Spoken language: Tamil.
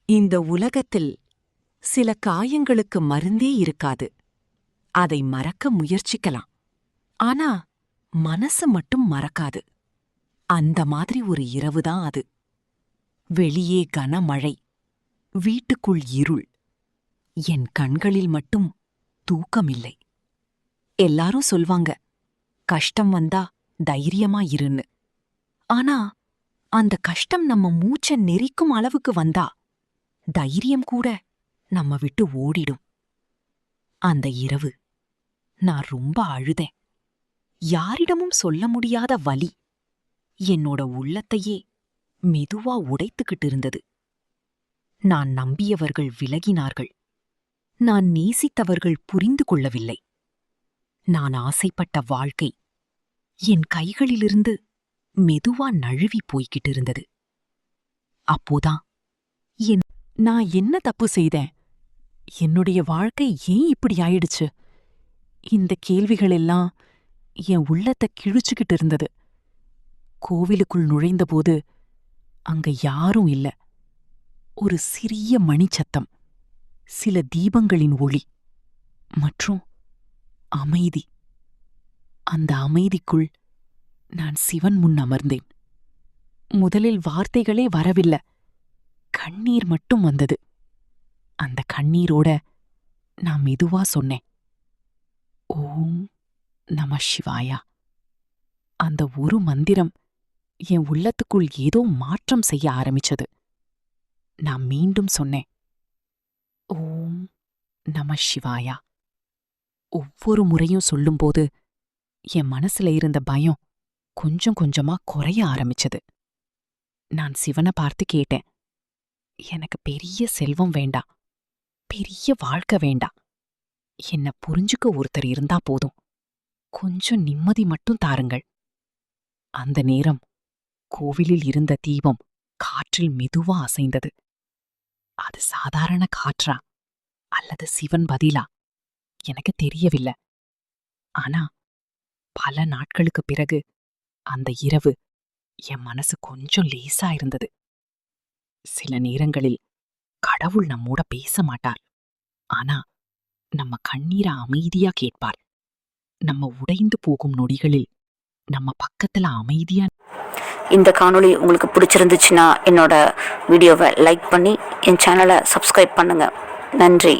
இந்த உலகத்தில் சில காயங்களுக்கு மருந்தே இருக்காது. அதை மறக்க முயற்சிக்கலாம். ஆனா மனசு மட்டும் மறக்காது. அந்த மாதிரி ஒரு இரவுதான் அது. வெளியே கனமழை, வீட்டுக்குள் இருள். என் கண்களில் மட்டும் தூக்கமில்லை. எல்லாரும் சொல்வாங்க, கஷ்டம் வந்தா தைரியமா இருன்னு. ஆனா அந்த கஷ்டம் நம்ம மூச்ச நெரிக்கும் அளவுக்கு வந்தா தைரியம் கூட நம்ம விட்டு ஓடிடும். அந்த இரவு நான் ரொம்ப அழுதேன். யாரிடமும் சொல்ல முடியாத வலி என்னோட உள்ளத்தையே மெதுவா உடைத்துக்கிட்டு இருந்தது. நான் நம்பியவர்கள் விலகினார்கள். நான் நேசித்தவர்கள் புரிந்து கொள்ளவில்லை. நான் ஆசைப்பட்ட வாழ்க்கை என் கைகளிலிருந்து மெதுவா நழுவி போய்கிட்டு இருந்தது. அப்போதான் நான் என்ன தப்பு செய்தேன்? என்னுடைய வாழ்க்கை ஏன் இப்படி ஆயிடுச்சு? இந்த கேள்விகளெல்லாம் என் உள்ளத்தை கிழிச்சுக்கிட்டு இருந்தது. கோவிலுக்குள் நுழைந்தபோது அங்க யாரும் இல்ல. ஒரு சிறிய மணிச்சத்தம், சில தீபங்களின் ஒளி மற்றும் அமைதி. அந்த அமைதிக்குள் நான் சிவன் முன் அமர்ந்தேன். முதலில் வார்த்தைகளே வரவில்லை, கண்ணீர் மட்டும் வந்தது. அந்த கண்ணீரோட நான் மெதுவா சொன்னேன், ஓம் நம சிவாயா. அந்த ஒரு மந்திரம் என் உள்ளத்துக்குள் ஏதோ மாற்றம் செய்ய ஆரம்பிச்சது. நான் மீண்டும் சொன்னேன், ஓம் நம சிவாயா. ஒவ்வொரு முறையும் சொல்லும்போது என் மனசுல இருந்த பயம் கொஞ்சம் கொஞ்சமா குறைய ஆரம்பிச்சது. நான் சிவனை பார்த்து கேட்டேன், எனக்கு பெரிய செல்வம் வேண்டாம், பெரிய வாழ்க்கை வேண்டாம். என்ன புரிஞ்சுக்க ஒருத்தர் இருந்தா போதும். கொஞ்சம் நிம்மதி மட்டும் தாருங்கள். அந்த நேரம் கோவிலில் இருந்த தீபம் காற்றில் மெதுவா அசைந்தது. அது சாதாரண காற்றா அல்லது சிவன் பதிலா எனக்கு தெரியவில்லை. ஆனா பல நாட்களுக்கு பிறகு அந்த இரவு என் மனசு கொஞ்சம் லேசா இருந்தது. சில நேரங்களில் கடவுள் நம்மோட பேச மாட்டார். ஆனா நம்ம கண்ணீரை அமைதியா கேட்பார். நம்ம உடைந்து போகும் நொடிகளில் நம்ம பக்கத்துல அமைதியா. இந்த காணொளி உங்களுக்கு பிடிச்சிருந்துச்சுன்னா என்னோட வீடியோவை லைக் பண்ணி என் சேனலை சப்ஸ்கிரைப் பண்ணுங்க. நன்றி.